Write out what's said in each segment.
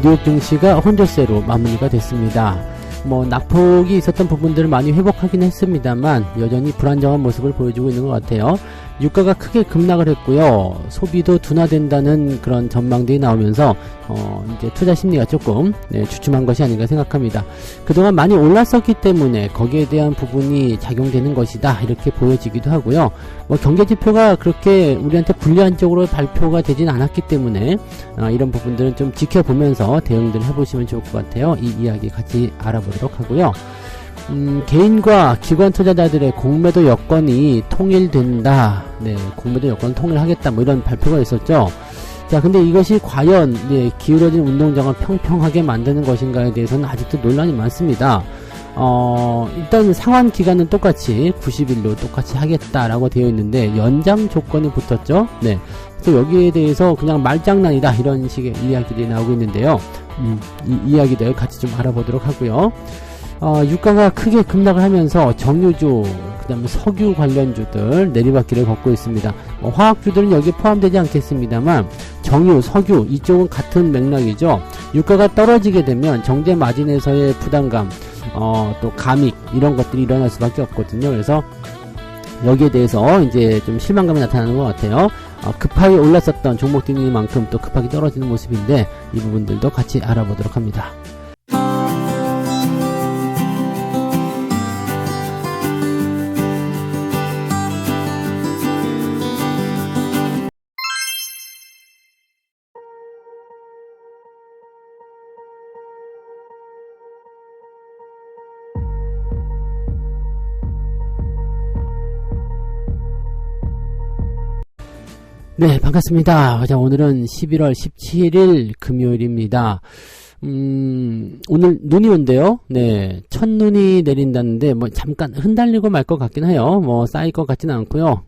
뉴욕 증시가 혼조세로 마무리가 됐습니다. 낙폭이 있었던 부분들을 많이 회복하긴 했습니다만 여전히 불안정한 모습을 보여주고 있는 것 같아요. 유가가 크게 급락을 했고요. 소비도 둔화된다는 그런 전망들이 나오면서 이제 투자 심리가 조금 주춤한 것이 아닌가 생각합니다. 그동안 많이 올랐었기 때문에 거기에 대한 부분이 작용되는 것이다 이렇게 보여지기도 하고요. 경제지표가 그렇게 우리한테 불리한 쪽으로 발표가 되진 않았기 때문에 이런 부분들은 좀 지켜보면서 대응들을 해보시면 좋을 것 같아요. 이 이야기 같이 알아보도록 하고요. 개인과 기관 투자자들의 공매도 여건이 통일된다. 공매도 여건을 통일하겠다. 이런 발표가 있었죠. 자, 근데 이것이 과연 기울어진 운동장을 평평하게 만드는 것인가에 대해서는 아직도 논란이 많습니다. 일단 상환 기간은 똑같이 90일로 똑같이 하겠다라고 되어 있는데 연장 조건이 붙었죠. 그래서 여기에 대해서 그냥 말장난이다 이런 식의 이야기들이 나오고 있는데요. 이 이야기들 같이 좀 알아보도록 하고요. 유가가 크게 급락을 하면서 정유주, 그 다음에 석유 관련주들 내리막길을 걷고 있습니다. 화학주들은 여기에 포함되지 않겠습니다만 정유, 석유 이쪽은 같은 맥락이죠. 유가가 떨어지게 되면 정제 마진에서의 부담감, 또 감익 이런 것들이 일어날 수밖에 없거든요. 그래서 여기에 대해서 이제 좀 실망감이 나타나는 것 같아요. 급하게 올랐었던 종목들이만큼 또 급하게 떨어지는 모습인데 이 부분들도 같이 알아보도록 합니다. 네, 반갑습니다. 자, 오늘은 11월 17일 금요일입니다. 오늘 눈이 온대요. 첫눈이 내린다는데, 잠깐 흔들리고 말 것 같긴 해요. 쌓일 것 같지는 않고요.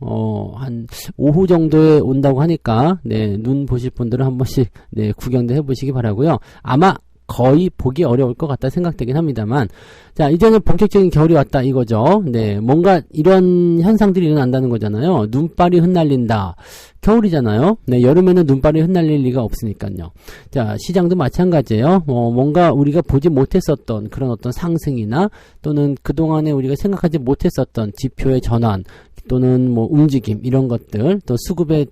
한 오후 정도에 온다고 하니까, 눈 보실 분들은 한 번씩, 구경도 해보시기 바라고요. 아마 거의 보기 어려울 것 같다 생각되긴 합니다만, 자, 이제는 본격적인 겨울이 왔다 이거죠. 뭔가 이런 현상들이 일어난다는 거잖아요. 눈발이 흩날린다. 겨울이잖아요. 여름에는 눈발이 흩날릴 리가 없으니까요. 자, 시장도 마찬가지예요. 뭔가 우리가 보지 못했었던 그런 어떤 상승이나 또는 그동안에 우리가 생각하지 못했었던 지표의 전환 또는 움직임 이런 것들 또 수급의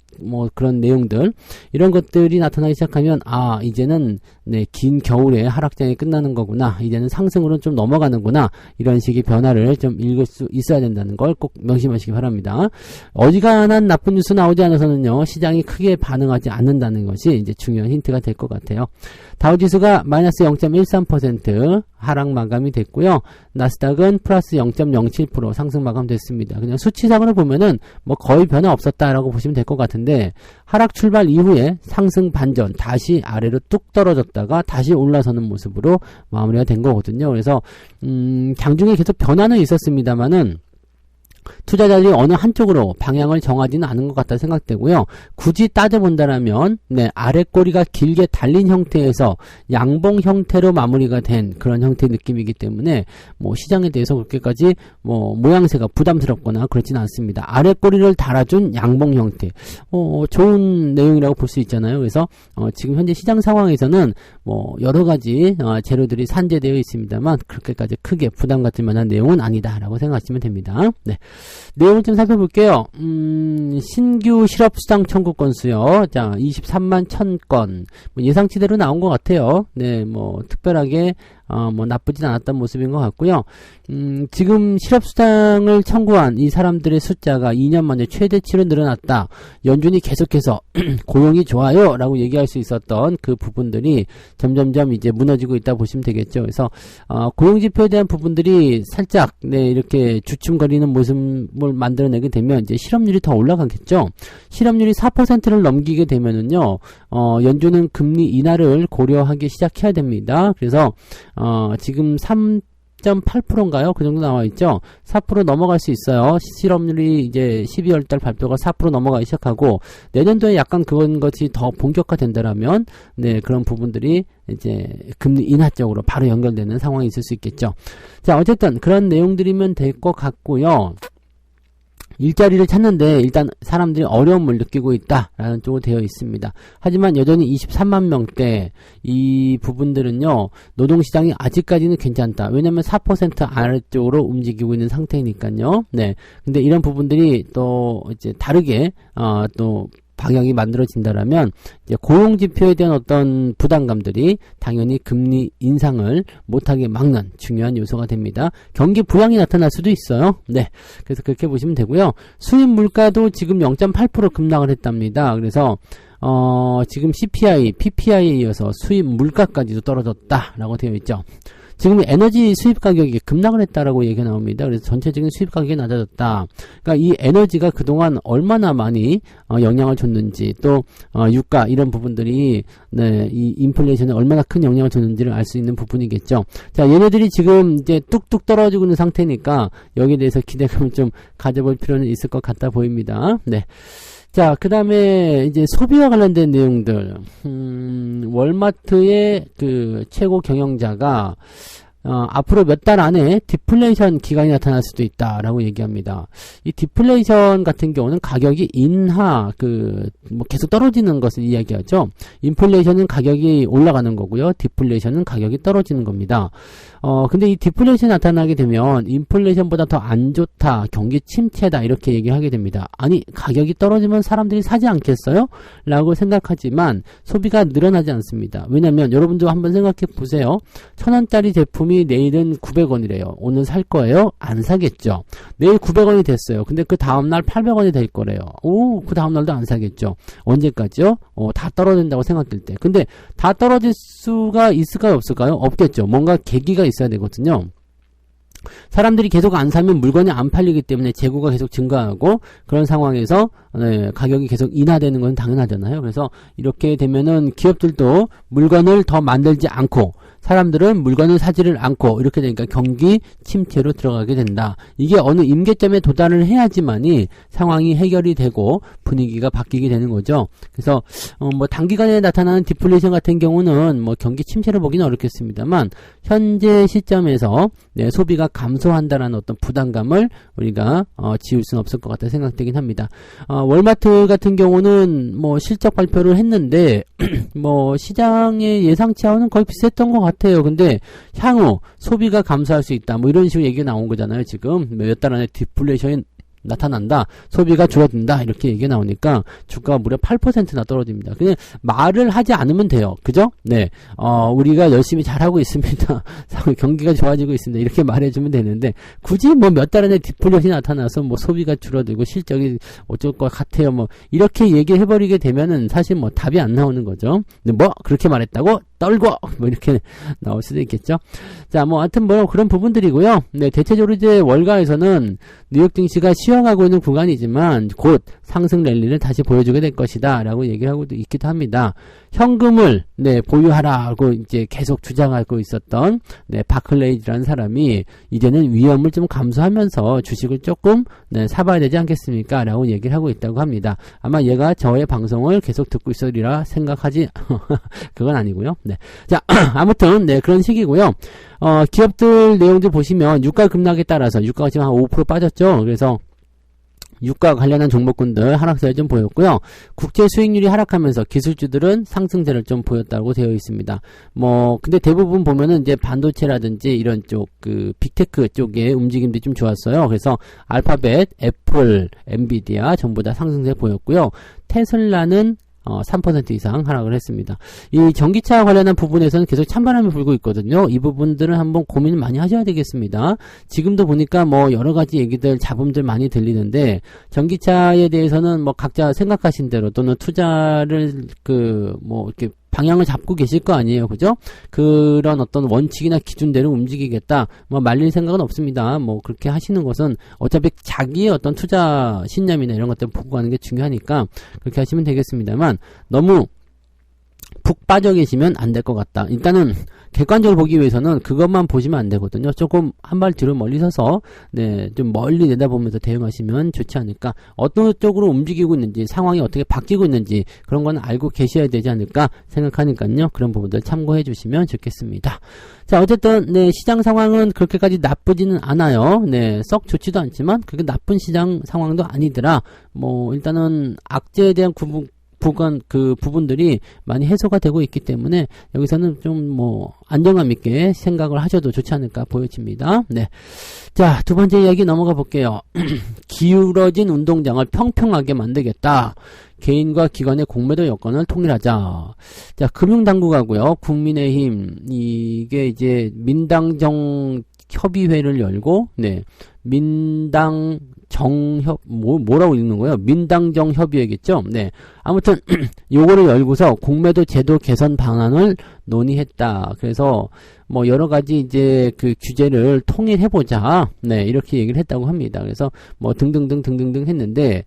그런 내용들 이런 것들이 나타나기 시작하면 이제는 긴 겨울의 하락장이 끝나는 거구나. 이제는 상승으로 좀 넘어가는구나. 이런 식의 변화를 좀 읽을 수 있어야 된다는 걸 꼭 명심하시기 바랍니다. 어지간한 나쁜 뉴스 나오지 않아서는요. 시장이 크게 반응하지 않는다는 것이 이제 중요한 힌트가 될 것 같아요. 다우지수가 마이너스 0.13% 하락 마감이 됐고요. 나스닥은 플러스 0.07% 상승 마감됐습니다. 그냥 수치상으로 보면은 거의 변화 없었다라고 보시면 될 것 같은데 하락 출발 이후에 상승 반전 다시 아래로 뚝 떨어졌다가 다시 올라서는 모습으로 마무리가 된 거거든요. 그래서 장중에 계속 변화는 있었습니다만은 투자자들이 어느 한쪽으로 방향을 정하지는 않은 것 같다 생각되고요. 굳이 따져본다라면 아래 꼬리가 길게 달린 형태에서 양봉 형태로 마무리가 된 그런 형태의 느낌이기 때문에 시장에 대해서 그렇게까지 모양새가 부담스럽거나 그렇지는 않습니다. 아래 꼬리를 달아준 양봉 형태 좋은 내용이라고 볼 수 있잖아요. 그래서 지금 현재 시장 상황에서는 여러 가지 재료들이 산재되어 있습니다만 그렇게까지 크게 부담 갖을 만한 내용은 아니다라고 생각하시면 됩니다. 내용을 좀 살펴볼게요. 신규 실업수당 청구 건수요. 자, 23만 1000건. 예상치대로 나온 것 같아요. 특별하게 나쁘진 않았던 모습인 것 같고요. 지금 실업수당을 청구한 이 사람들의 숫자가 2년 만에 최대치로 늘어났다. 연준이 계속해서 고용이 좋아요 라고 얘기할 수 있었던 그 부분들이 점점점 이제 무너지고 있다 보시면 되겠죠. 그래서 고용지표에 대한 부분들이 살짝 이렇게 주춤거리는 모습을 만들어내게 되면 이제 실업률이 더 올라가겠죠. 실업률이 4%를 넘기게 되면은요, 연준은 금리 인하를 고려하기 시작해야 됩니다. 그래서 지금 3.8%인가요? 그 정도 나와 있죠? 4% 넘어갈 수 있어요. 실업률이 이제 12월달 발표가 4% 넘어가기 시작하고, 내년도에 약간 그런 것이 더 본격화된다라면, 그런 부분들이 이제 금리 인하 쪽으로 바로 연결되는 상황이 있을 수 있겠죠. 자, 어쨌든 그런 내용들이면 될 것 같고요. 일자리를 찾는데 일단 사람들이 어려움을 느끼고 있다라는 쪽으로 되어 있습니다. 하지만 여전히 23만 명대 이 부분들은요, 노동시장이 아직까지는 괜찮다. 왜냐면 4% 아래쪽으로 움직이고 있는 상태니까요. 네. 근데 이런 부분들이 또 이제 다르게 또 방향이 만들어진다라면 이제 고용지표에 대한 어떤 부담감들이 당연히 금리 인상을 못하게 막는 중요한 요소가 됩니다. 경기 부양이 나타날 수도 있어요. 네, 그래서 그렇게 보시면 되고요. 수입 물가도 지금 0.8% 급락을 했답니다. 그래서 지금 CPI, PPI에 이어서 수입 물가까지도 떨어졌다라고 되어 있죠. 지금 에너지 수입 가격이 급락을 했다라고 얘기가 나옵니다. 그래서 전체적인 수입 가격이 낮아졌다. 그러니까 이 에너지가 그동안 얼마나 많이 영향을 줬는지, 또 유가 이런 부분들이 네, 이 인플레이션에 얼마나 큰 영향을 줬는지를 알 수 있는 부분이겠죠. 자, 얘네들이 지금 이제 뚝뚝 떨어지고 있는 상태니까 여기에 대해서 기대감을 좀 가져볼 필요는 있을 것 같아 보입니다. 네. 자, 그 다음에 이제 소비와 관련된 내용들. 월마트의 그 최고 경영자가 앞으로 몇 달 안에 디플레이션 기간이 나타날 수도 있다라고 얘기합니다. 이 디플레이션 같은 경우는 가격이 인하, 뭐 계속 떨어지는 것을 이야기하죠. 인플레이션은 가격이 올라가는 거고요. 디플레이션은 가격이 떨어지는 겁니다. 근데 이 디플레이션이 나타나게 되면 인플레이션보다 더 안 좋다, 경기 침체다 이렇게 얘기하게 됩니다. 아니, 가격이 떨어지면 사람들이 사지 않겠어요? 라고 생각하지만 소비가 늘어나지 않습니다. 왜냐면 여러분도 한번 생각해 보세요. 1,000원짜리 제품이 내일은 900원이래요. 오늘 살 거예요? 안 사겠죠. 내일 900원이 됐어요. 근데 그 다음날 800원이 될 거래요. 그 다음날도 안 사겠죠. 언제까지요? 다 떨어진다고 생각될 때. 근데 다 떨어질 수가 있을까요? 없을까요? 없겠죠. 뭔가 계기가 있어야 되거든요. 사람들이 계속 안 사면 물건이 안 팔리기 때문에 재고가 계속 증가하고, 그런 상황에서 가격이 계속 인하되는 건 당연하잖아요. 그래서 이렇게 되면은 기업들도 물건을 더 만들지 않고 사람들은 물건을 사지를 않고 이렇게 되니까 경기 침체로 들어가게 된다. 이게 어느 임계점에 도달을 해야지만이 상황이 해결이 되고 분위기가 바뀌게 되는 거죠. 그래서 뭐 단기간에 나타나는 디플레이션 같은 경우는 뭐 경기 침체를 보기는 어렵겠습니다만, 현재 시점에서 소비가 감소한다라는 어떤 부담감을 우리가 지울 수는 없을 것 같다 생각되긴 합니다. 월마트 같은 경우는 뭐 실적 발표를 했는데 뭐 시장의 예상치와는 거의 비슷했던 것 같아요. 근데 향후 소비가 감소할 수 있다, 뭐 이런 식으로 얘기가 나온 거잖아요. 지금 몇 달 안에 디플레이션이 나타난다, 소비가 줄어든다, 이렇게 얘기가 나오니까 주가가 무려 8%나 떨어집니다. 그냥 말을 하지 않으면 돼요. 그죠? 네. 우리가 열심히 잘하고 있습니다. 경기가 좋아지고 있습니다. 이렇게 말해주면 되는데, 굳이 뭐 몇 달 안에 디플레이션이 나타나서 뭐 소비가 줄어들고 실적이 어쩔 것 같아요, 뭐 이렇게 얘기해버리게 되면은 사실 뭐 답이 안 나오는 거죠. 근데 뭐 그렇게 말했다고 떨고 뭐 이렇게 나올 수도 있겠죠. 자, 뭐 하여튼 뭐 그런 부분들이고요. 네, 대체적으로 이제 월가에서는 뉴욕 증시가 쉬어가고 있는 구간이지만 곧 상승 랠리를 다시 보여주게 될 것이다 라고 얘기를 하고 있기도 합니다. 현금을 보유하라고 이제 계속 주장하고 있었던 바클레이즈라는 사람이 이제는 위험을 좀 감수하면서 주식을 조금 사봐야 되지 않겠습니까? 라고 얘기를 하고 있다고 합니다. 아마 얘가 저의 방송을 계속 듣고 있으리라 생각하지 그건 아니고요. 네. 자, 아무튼 그런 식이고요. 기업들 내용들 보시면 유가 급락에 따라서 유가가 지금 한 5% 빠졌죠. 그래서 유가 관련한 종목군들 하락세를 좀 보였고요. 국제 수익률이 하락하면서 기술주들은 상승세를 좀 보였다고 되어 있습니다. 뭐 근데 대부분 보면은 이제 반도체라든지 이런 쪽 빅테크 쪽의 움직임들이 좀 좋았어요. 그래서 알파벳, 애플, 엔비디아 전부 다 상승세 보였고요. 테슬라는 3% 이상 하락을 했습니다. 이 전기차 관련한 부분에서는 계속 찬바람이 불고 있거든요. 이 부분들은 한번 고민을 많이 하셔야 되겠습니다. 지금도 보니까 뭐 여러 가지 얘기들, 잡음들 많이 들리는데, 전기차에 대해서는 뭐 각자 생각하신 대로 또는 투자를 뭐 이렇게 방향을 잡고 계실 거 아니에요. 그죠? 그런 어떤 원칙이나 기준대로 움직이겠다, 뭐 말릴 생각은 없습니다. 뭐 그렇게 하시는 것은 어차피 자기의 어떤 투자 신념이나 이런 것들 보고 가는 게 중요하니까 그렇게 하시면 되겠습니다만, 너무 푹 빠져 계시면 안 될 것 같다. 일단은 객관적으로 보기 위해서는 그것만 보시면 안 되거든요. 조금 한 발 뒤로 멀리 서서 네, 좀 멀리 내다보면서 대응하시면 좋지 않을까. 어떤 쪽으로 움직이고 있는지, 상황이 어떻게 바뀌고 있는지 그런 건 알고 계셔야 되지 않을까 생각하니까요. 그런 부분들 참고해 주시면 좋겠습니다. 자, 어쨌든 네, 시장 상황은 그렇게까지 나쁘지는 않아요. 네, 썩 좋지도 않지만 그게 나쁜 시장 상황도 아니더라. 뭐 일단은 악재에 대한 부분들이 많이 해소가 되고 있기 때문에 여기서는 좀 뭐 안정감 있게 생각을 하셔도 좋지 않을까 보여집니다. 네. 자, 두 번째 이야기 넘어가 볼게요. 기울어진 운동장을 평평하게 만들겠다. 개인과 기관의 공매도 여건을 통일하자. 자, 금융당국하고요, 국민의힘, 이게 이제 민당정 협의회를 열고, 네, 뭐라고 읽는 거예요? 민당정 협의회겠죠? 네. 아무튼, 요거를 열고서 공매도 제도 개선 방안을 논의했다. 그래서, 뭐, 여러 가지 이제 그 규제를 통일해보자. 네, 이렇게 얘기를 했다고 합니다. 그래서, 뭐, 등등등 했는데,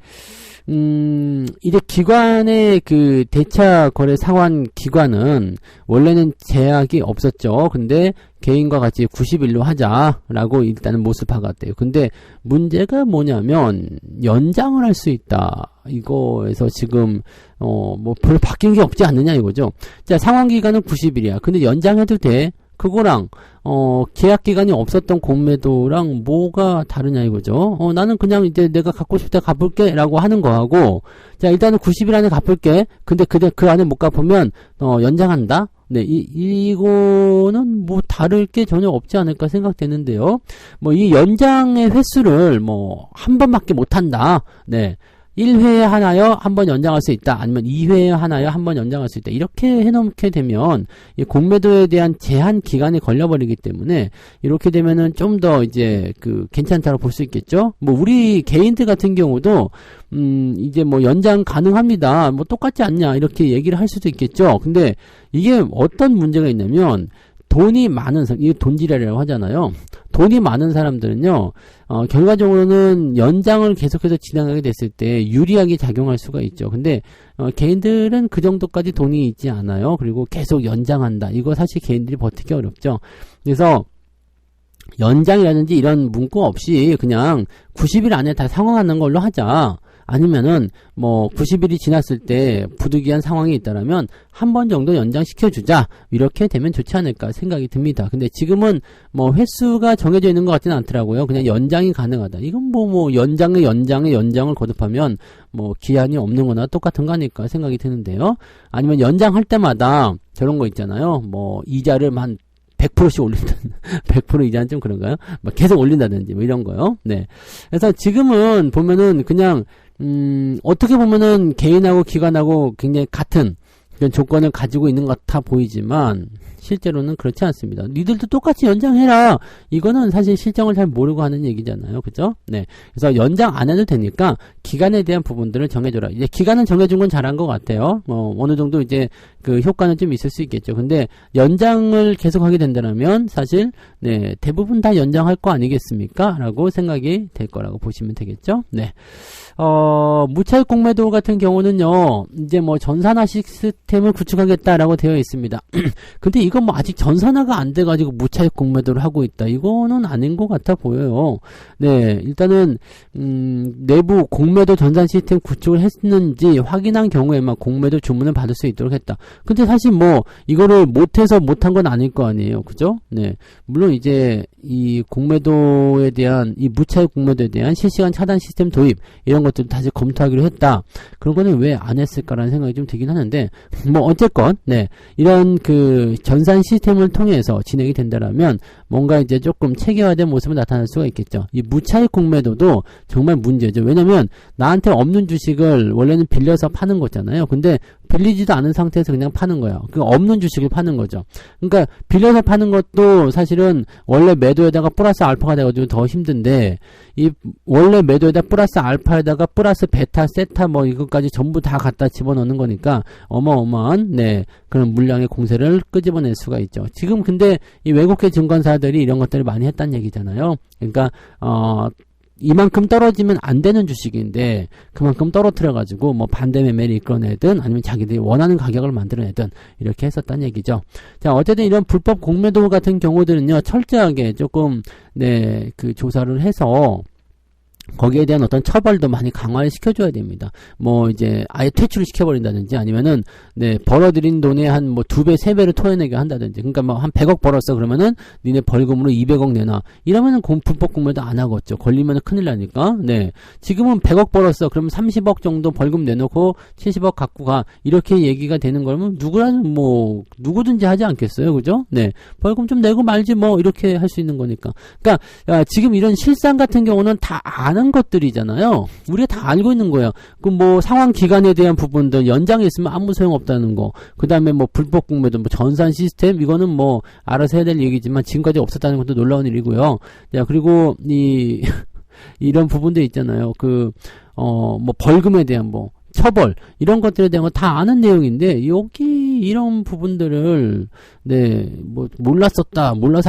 이제 기관의 그 대차 거래 상환 기관은 원래는 제약이 없었죠. 근데 개인과 같이 90일로 하자라고 일단은 못을 박았대요. 근데 문제가 뭐냐면 연장을 할 수 있다. 이거에서 지금 뭐 별로 바뀐 게 없지 않느냐 이거죠. 자, 상환 기간은 90일이야. 근데 연장해도 돼. 그거랑 계약 기간이 없었던 공매도랑 뭐가 다르냐 이거죠. 나는 그냥 이제 내가 갖고 싶다 갚을게 라고 하는 거하고, 자, 일단은 90일 안에 갚을게. 근데 그 안에 못 갚으면 연장한다. 네, 이거는 뭐 다를 게 전혀 없지 않을까 생각되는데요. 뭐 이 연장의 횟수를 뭐 한 번밖에 못 한다. 네. 1회에 하나여 한 번 연장할 수 있다. 아니면 2회에 하나여 한 번 연장할 수 있다. 이렇게 해놓게 되면 이 공매도에 대한 제한 기간이 걸려버리기 때문에 이렇게 되면은 좀 더 이제 그 괜찮다고 볼 수 있겠죠. 뭐 우리 개인들 같은 경우도 이제 뭐 연장 가능합니다. 뭐 똑같지 않냐 이렇게 얘기를 할 수도 있겠죠. 근데 이게 어떤 문제가 있냐면 돈이 많은 사람, 이게 돈지랄이라고 하잖아요. 돈이 많은 사람들은요, 결과적으로는 연장을 계속해서 진행하게 됐을 때 유리하게 작용할 수가 있죠. 근데, 개인들은 그 정도까지 돈이 있지 않아요. 그리고 계속 연장한다. 이거 사실 개인들이 버티기 어렵죠. 그래서, 연장이라든지 이런 문구 없이 그냥 90일 안에 다 상환하는 걸로 하자. 아니면은 뭐 90일이 지났을 때 부득이한 상황이 있다라면 한 번 정도 연장시켜주자. 이렇게 되면 좋지 않을까 생각이 듭니다. 근데 지금은 뭐 횟수가 정해져 있는 것 같지는 않더라고요. 그냥 연장이 가능하다. 이건 뭐 연장을 거듭하면 뭐 기한이 없는 거나 똑같은 거 아닐까 생각이 드는데요. 아니면 연장할 때마다 저런 거 있잖아요. 뭐 이자를 한 100%씩 올린다는, 100% 이자는 좀 그런가요? 막 계속 올린다든지, 뭐 이런 거요. 네. 그래서 지금은 보면은 그냥, 어떻게 보면은 개인하고 기관하고 굉장히 같은 그런 조건을 가지고 있는 것 같아 보이지만, 실제로는 그렇지 않습니다. 니들도 똑같이 연장해라. 이거는 사실 실정을 잘 모르고 하는 얘기잖아요. 그죠? 네. 그래서 연장 안 해도 되니까 기간에 대한 부분들을 정해줘라. 이제 기간은 정해준 건 잘한 것 같아요. 어느 정도 이제 그 효과는 좀 있을 수 있겠죠. 근데 연장을 계속 하게 된다면 사실 네, 대부분 다 연장할 거 아니겠습니까? 라고 생각이 될 거라고 보시면 되겠죠. 네. 무차익 공매도 같은 경우는요, 이제 뭐 전산화 시스템을 구축하겠다라고 되어 있습니다. 근데 이건 뭐 아직 전산화가 안 돼가지고 무차익 공매도를 하고 있다. 이거는 아닌 것 같아 보여요. 네, 일단은, 내부 공매도 전산 시스템 구축을 했는지 확인한 경우에만 공매도 주문을 받을 수 있도록 했다. 근데 사실 뭐, 이거를 못해서 못한 건 아닐 거 아니에요. 그죠? 네. 물론 이제, 이 공매도에 대한, 이 무차익 공매도에 대한 실시간 차단 시스템 도입, 이런 것들 다시 검토하기로 했다. 그런 거는 왜 안 했을까라는 생각이 좀 들긴 하는데, 뭐, 어쨌건, 네. 이런 그 전산 시스템을 통해서 진행이 된다라면, 뭔가 이제 조금 체계화된 모습을 나타날 수가 있겠죠. 이 무차익 공매도도 정말 문제죠. 왜냐면, 나한테 없는 주식을 원래는 빌려서 파는 거잖아요. 근데, 빌리지도 않은 상태에서 그냥 파는 거예요. 그 없는 주식을 파는 거죠. 그러니까 빌려서 파는 것도 사실은 원래 매도에다가 플러스 알파가 돼가지고 더 힘든데, 이 원래 매도에다 플러스 알파에다가 플러스 베타, 세타 뭐 이것까지 전부 다 갖다 집어넣는 거니까 어마어마한 네 그런 물량의 공세를 끄집어낼 수가 있죠. 지금 근데 이 외국계 증권사들이 이런 것들을 많이 했다는 얘기잖아요. 그러니까 이만큼 떨어지면 안 되는 주식인데 그만큼 떨어뜨려가지고 뭐 반대 매매를 이끌어내든 아니면 자기들이 원하는 가격을 만들어내든 이렇게 했었다는 얘기죠. 자, 어쨌든 이런 불법 공매도 같은 경우들은요, 철저하게 조금 그 조사를 해서 거기에 대한 어떤 처벌도 많이 강화를 시켜줘야 됩니다. 뭐 이제 아예 퇴출을 시켜버린다든지 아니면은 벌어들인 돈의 한 뭐 2배, 3배를 토해내게 한다든지. 그러니까 뭐 한 100억 벌었어 그러면은 니네 벌금으로 200억 내놔. 이러면은 불법 공매도 안 하겠죠. 걸리면은 큰일 나니까. 지금은 100억 벌었어. 그러면 30억 정도 벌금 내놓고 70억 갖고 가. 이렇게 얘기가 되는 거면 누구든지 하지 않겠어요. 그죠? 벌금 좀 내고 말지 뭐 이렇게 할 수 있는 거니까. 그러니까 지금 이런 실상 같은 경우는 다 아는 것들이잖아요. 우리가 다 알고 있는 거예요. 그 뭐 상환 기간에 대한 부분들 연장이 있으면 아무 소용 없다는 거. 그 다음에 뭐 불법 공매도, 뭐 전산 시스템 이거는 뭐 알아서 해야 될 얘기지만 지금까지 없었다는 것도 놀라운 일이고요. 자, 그리고 이런 부분들 있잖아요. 뭐 벌금에 대한 뭐 처벌 이런 것들에 대한 거 다 아는 내용인데 여기 이런 부분들을 뭐 몰라서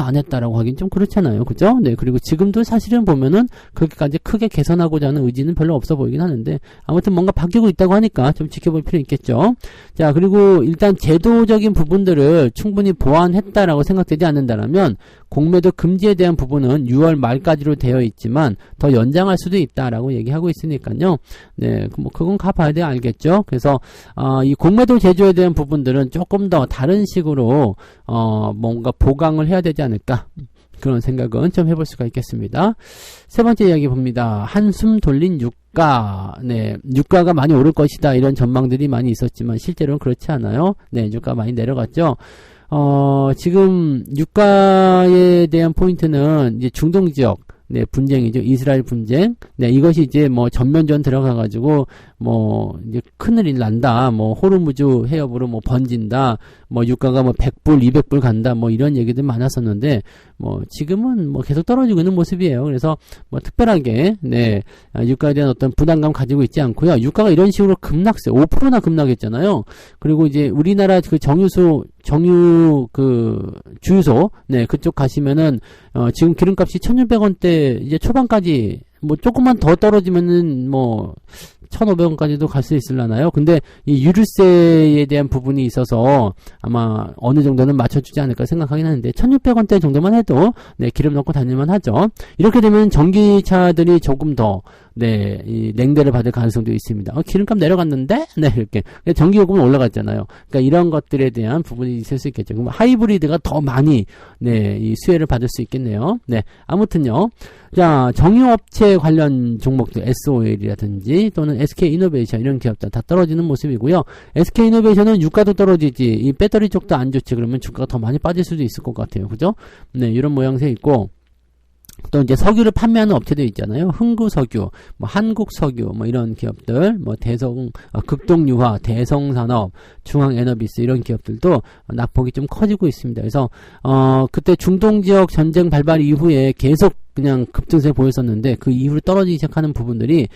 안 했다라고 하긴 좀 그렇잖아요. 그죠? 그리고 지금도 사실은 보면은 그렇게까지 크게 개선하고자 하는 의지는 별로 없어 보이긴 하는데 아무튼 뭔가 바뀌고 있다고 하니까 좀 지켜볼 필요 있겠죠. 자, 그리고 일단 제도적인 부분들을 충분히 보완했다라고 생각되지 않는다라면 공매도 금지에 대한 부분은 6월 말까지로 되어 있지만 더 연장할 수도 있다라고 얘기하고 있으니까요. 뭐 그건 가봐야 돼 알겠죠. 그래서 이 공매도 제조에 대한 부분들은 조금 더 다른 식으로 뭔가 보강을 해야 되지 않을까, 그런 생각은 좀 해볼 수가 있겠습니다. 세 번째 이야기 봅니다. 한숨 돌린 유가. 유가가 많이 오를 것이다 이런 전망들이 많이 있었지만 실제로는 그렇지 않아요. 유가 많이 내려갔죠. 지금 유가에 대한 포인트는 이제 중동 지역 분쟁이죠. 이스라엘 분쟁. 이것이 이제 뭐 전면전 들어가가지고 뭐 이제 큰일이 난다. 뭐 호르무즈 해협으로 뭐 번진다. 뭐 유가가 뭐 100불, 200불 간다. 뭐 이런 얘기들 많았었는데 뭐 지금은 뭐 계속 떨어지고 있는 모습이에요. 그래서 뭐 특별하게 유가에 대한 어떤 부담감 가지고 있지 않고요. 유가가 이런 식으로 급락세 5%나 급락했잖아요. 그리고 이제 우리나라 그 정유 주유소 그쪽 가시면은 지금 기름값이 1,600원대 이제 초반까지 뭐 조금만 더 떨어지면은 뭐 1,500원까지도 갈 수 있으려나요? 근데 이 유류세에 대한 부분이 있어서 아마 어느 정도는 맞춰주지 않을까 생각하긴 하는데 1,600원대 정도만 해도 기름 넣고 다닐만 하죠. 이렇게 되면 전기차들이 조금 더 이 냉대를 받을 가능성도 있습니다. 기름값 내려갔는데? 이렇게. 전기요금은 올라갔잖아요. 그러니까 이런 것들에 대한 부분이 있을 수 있겠죠. 그럼 하이브리드가 더 많이, 이 수혜를 받을 수 있겠네요. 아무튼요. 자, 정유업체 관련 종목들, SOL이라든지 또는 SK이노베이션 이런 기업들 다 떨어지는 모습이고요. SK이노베이션은 유가도 떨어지지, 이 배터리 쪽도 안 좋지, 그러면 주가가 더 많이 빠질 수도 있을 것 같아요. 그죠? 이런 모양새 있고, 또 이제 석유를 판매하는 업체들 있잖아요. 흥구석유, 뭐 한국석유, 뭐 이런 기업들, 뭐 극동유화, 대성산업, 중앙에너비스 이런 기업들도 낙폭이 좀 커지고 있습니다. 그래서 그때 중동지역 전쟁 발발 이후에 계속 그냥 급등세 보였었는데 그 이후로 떨어지기 시작하는 부분들이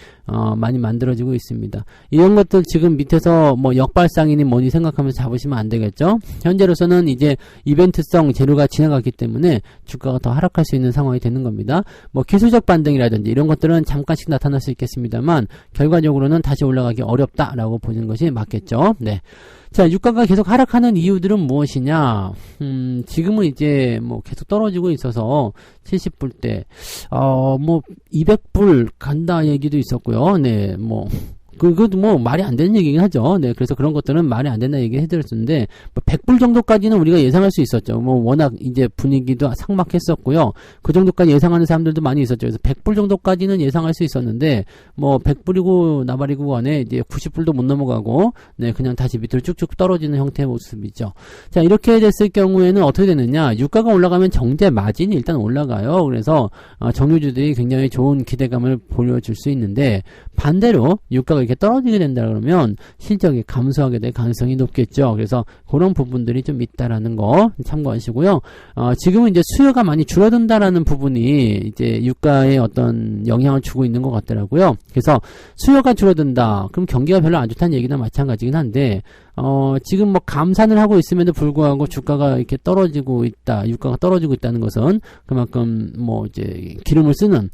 많이 만들어지고 있습니다. 이런 것들 지금 밑에서 뭐 역발상이니 뭐니 생각하면서 잡으시면 안 되겠죠. 현재로서는 이제 이벤트성 재료가 지나갔기 때문에 주가가 더 하락할 수 있는 상황이 되는 겁니다. 뭐 기술적 반등이라든지 이런 것들은 잠깐씩 나타날 수 있겠습니다만 결과적으로는 다시 올라가기 어렵다라고 보는 것이 맞겠죠. 자, 유가가 계속 하락하는 이유들은 무엇이냐? 지금은 이제 뭐 계속 떨어지고 있어서 70불대, 뭐 200불 간다 얘기도 있었고요. 그것도 뭐 말이 안 되는 얘기긴 하죠. 그래서 그런 것들은 말이 안 된다 얘기 해드렸었는데, 뭐 100불 정도까지는 우리가 예상할 수 있었죠. 뭐 워낙 이제 분위기도 삭막했었고요. 그 정도까지 예상하는 사람들도 많이 있었죠. 그래서 100불 정도까지는 예상할 수 있었는데, 뭐 100불이고 나발이고 간에 이제 90불도 못 넘어가고, 그냥 다시 밑으로 쭉쭉 떨어지는 형태의 모습이죠. 자, 이렇게 됐을 경우에는 어떻게 되느냐? 유가가 올라가면 정제 마진이 일단 올라가요. 그래서 정유주들이 굉장히 좋은 기대감을 보여줄 수 있는데, 반대로 유가가 이렇게 떨어지게 된다 그러면 실적이 감소하게 될 가능성이 높겠죠. 그래서 그런 부분들이 좀 있다라는 거 참고하시고요. 지금은 이제 수요가 많이 줄어든다라는 부분이 이제 유가에 어떤 영향을 주고 있는 것 같더라고요. 그래서 수요가 줄어든다. 그럼 경기가 별로 안 좋다는 얘기나 마찬가지긴 한데 지금 뭐 감산을 하고 있음에도 불구하고 주가가 이렇게 떨어지고 있다, 유가가 떨어지고 있다는 것은 그만큼 뭐 이제 기름을 쓰는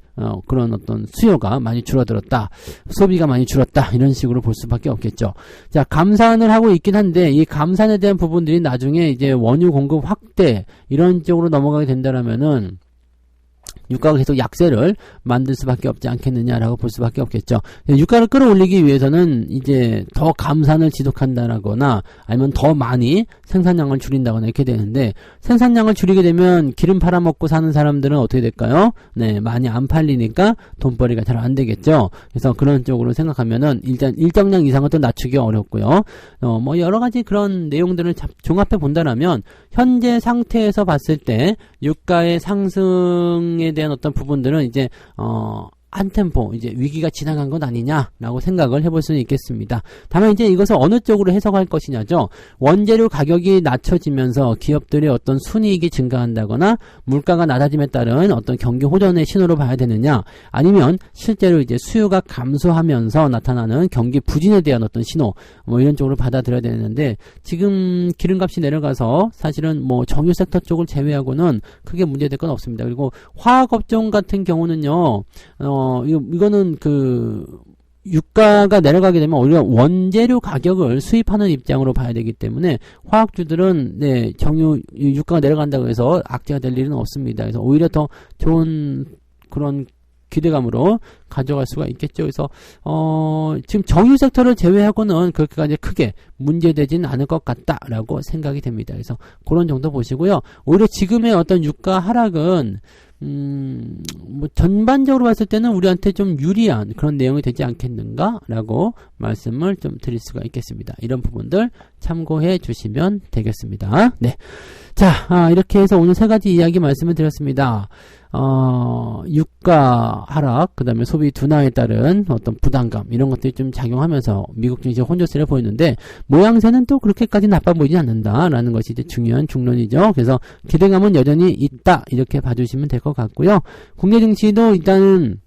그런 어떤 수요가 많이 줄어들었다, 소비가 많이 줄었다, 이런 식으로 볼 수밖에 없겠죠. 자, 감산을 하고 있긴 한데 이 감산에 대한 부분들이 나중에 이제 원유 공급 확대 이런 쪽으로 넘어가게 된다라면은 유가가 계속 약세를 만들 수밖에 없지 않겠느냐라고 볼 수밖에 없겠죠. 유가를 끌어올리기 위해서는 이제 더 감산을 지속한다거나 아니면 더 많이 생산량을 줄인다거나 이렇게 되는데, 생산량을 줄이게 되면 기름 팔아먹고 사는 사람들은 어떻게 될까요? 네, 많이 안 팔리니까 돈벌이가 잘 안 되겠죠. 그래서 그런 쪽으로 생각하면은 일단 일정량 이상은 또 낮추기가 어렵고요. 뭐 여러 가지 그런 내용들을 종합해 본다라면 현재 상태에서 봤을 때 유가의 상승에 대한 어떤 부분들은 이제 한 템포 이제 위기가 지나간 것 아니냐라고 생각을 해볼 수는 있겠습니다. 다만 이제 이것을 어느 쪽으로 해석할 것이냐죠. 원재료 가격이 낮춰지면서 기업들의 어떤 순이익이 증가한다거나 물가가 낮아짐에 따른 어떤 경기 호전의 신호로 봐야 되느냐, 아니면 실제로 이제 수요가 감소하면서 나타나는 경기 부진에 대한 어떤 신호, 뭐 이런 쪽으로 받아들여야 되는데, 지금 기름값이 내려가서 사실은 뭐 정유 섹터 쪽을 제외하고는 크게 문제될 건 없습니다. 그리고 화학업종 같은 경우는요, 이거는 유가가 내려가게 되면 오히려 원재료 가격을 수입하는 입장으로 봐야 되기 때문에 화학주들은 네, 유가가 내려간다고 해서 악재가 될 일은 없습니다. 그래서 오히려 더 좋은 그런 기대감으로 가져갈 수가 있겠죠. 그래서 지금 정유 섹터를 제외하고는 그렇게까지 크게 문제되지는 않을 것 같다라고 생각이 됩니다. 그래서 그런 정도 보시고요. 오히려 지금의 어떤 유가 하락은 뭐 전반적으로 봤을 때는 우리한테 좀 유리한 그런 내용이 되지 않겠는가라고 말씀을 좀 드릴 수가 있겠습니다. 이런 부분들 참고해 주시면 되겠습니다. 네. 자, 이렇게 해서 오늘 세 가지 이야기 말씀을 드렸습니다. 유가 하락, 그 다음에 소비 둔화에 따른 어떤 부담감, 이런 것들이 좀 작용하면서 미국 증시 혼조세를 보이는데, 모양새는 또 그렇게까지 나빠 보이지 않는다라는 것이 이제 중요한 중론이죠. 그래서 기대감은 여전히 있다, 이렇게 봐주시면 될 것 같고요. 국내 증시도 일단은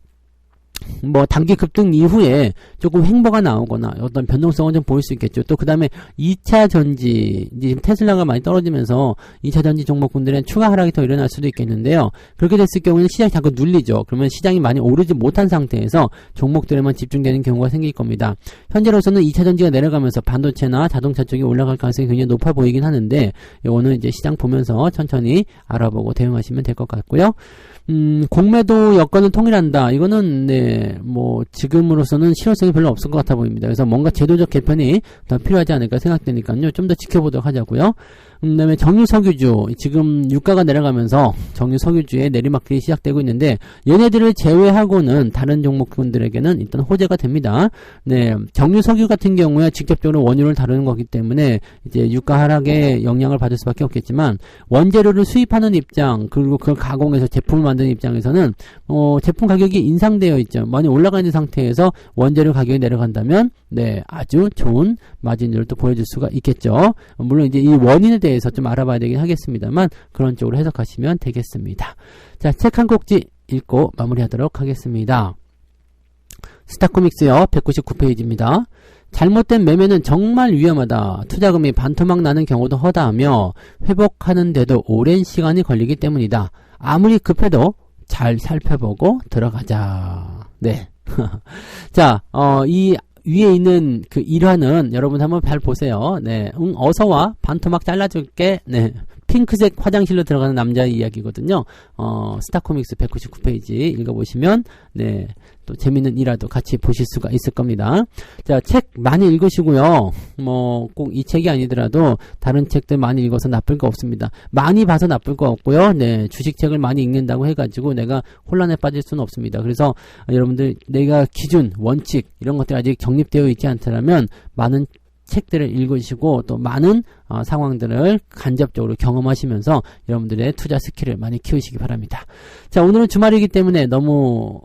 뭐 단기 급등 이후에 조금 횡보가 나오거나 어떤 변동성을 좀 보일 수 있겠죠. 또 그 다음에 2차 전지, 이제 테슬라가 많이 떨어지면서 2차 전지 종목군들의 추가 하락이 더 일어날 수도 있겠는데요. 그렇게 됐을 경우에는 시장이 자꾸 눌리죠. 그러면 시장이 많이 오르지 못한 상태에서 종목들에만 집중되는 경우가 생길 겁니다. 현재로서는 2차 전지가 내려가면서 반도체나 자동차 쪽이 올라갈 가능성이 굉장히 높아 보이긴 하는데, 이거는 이제 시장 보면서 천천히 알아보고 대응하시면 될 것 같고요. 공매도 여건은 통일한다. 이거는 네, 뭐 지금으로서는 실효성이 별로 없을 것 같아 보입니다. 그래서 뭔가 제도적 개편이 더 필요하지 않을까 생각되니까요. 좀 더 지켜보도록 하자고요. 그다음에 정유석유주, 지금 유가가 내려가면서 정유석유주의 내리막길이 시작되고 있는데, 얘네들을 제외하고는 다른 종목군들에게는 일단 호재가 됩니다. 네, 정유석유 같은 경우에 직접적으로 원유를 다루는 거기 때문에 이제 유가 하락에 영향을 받을 수밖에 없겠지만, 원재료를 수입하는 입장, 그리고 그걸 가공해서 제품을 만드는 입장에서는 제품 가격이 인상되어 있죠. 많이 올라가 있는 상태에서 원재료 가격이 내려간다면 네, 아주 좋은 마진율을 또 보여줄 수가 있겠죠. 물론 이제 이 원인에 대해서 좀 알아봐야 되긴 하겠습니다만, 그런 쪽으로 해석하시면 되겠습니다. 자, 책 한 꼭지 읽고 마무리하도록 하겠습니다. 스타코믹스요, 199페이지입니다. 잘못된 매매는 정말 위험하다. 투자금이 반토막 나는 경우도 허다하며 회복하는데도 오랜 시간이 걸리기 때문이다. 아무리 급해도 잘 살펴보고 들어가자. 네. 자, 이 위에 있는 그 일화는 여러분 한번 잘 보세요. 네. 어서와, 반토막 잘라줄게. 네. 핑크색 화장실로 들어가는 남자의 이야기거든요. 스타코믹스 199페이지 읽어보시면 네, 또 재밌는 일화도 같이 보실 수가 있을 겁니다. 자, 책 많이 읽으시고요. 뭐 꼭 이 책이 아니더라도 다른 책들 많이 읽어서 나쁠 거 없습니다. 많이 봐서 나쁠 거 없고요. 네, 주식책을 많이 읽는다고 해가지고 내가 혼란에 빠질 수는 없습니다. 그래서 여러분들 내가 기준, 원칙 이런 것들이 아직 정립되어 있지 않다면 많은 책들을 읽으시고 또 많은 상황들을 간접적으로 경험하시면서 여러분들의 투자 스킬을 많이 키우시기 바랍니다. 자, 오늘은 주말이기 때문에 너무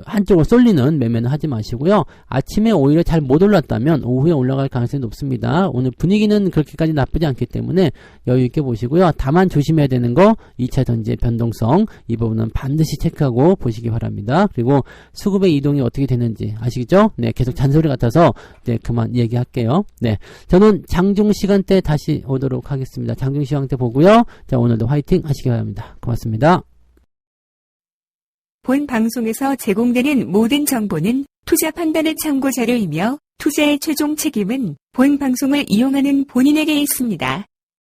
한쪽으로 쏠리는 매매는 하지 마시고요. 아침에 오히려 잘 못 올랐다면 오후에 올라갈 가능성이 높습니다. 오늘 분위기는 그렇게까지 나쁘지 않기 때문에 여유 있게 보시고요. 다만 조심해야 되는 거 2차 전지의 변동성, 이 부분은 반드시 체크하고 보시기 바랍니다. 그리고 수급의 이동이 어떻게 되는지 아시겠죠? 네, 계속 잔소리 같아서 네, 그만 얘기할게요. 네, 저는 장중 시간대 다시 오도록 하겠습니다. 장중 시간대 보고요. 자, 오늘도 화이팅 하시기 바랍니다. 고맙습니다. 본 방송에서 제공되는 모든 정보는 투자 판단의 참고 자료이며 투자의 최종 책임은 본 방송을 이용하는 본인에게 있습니다.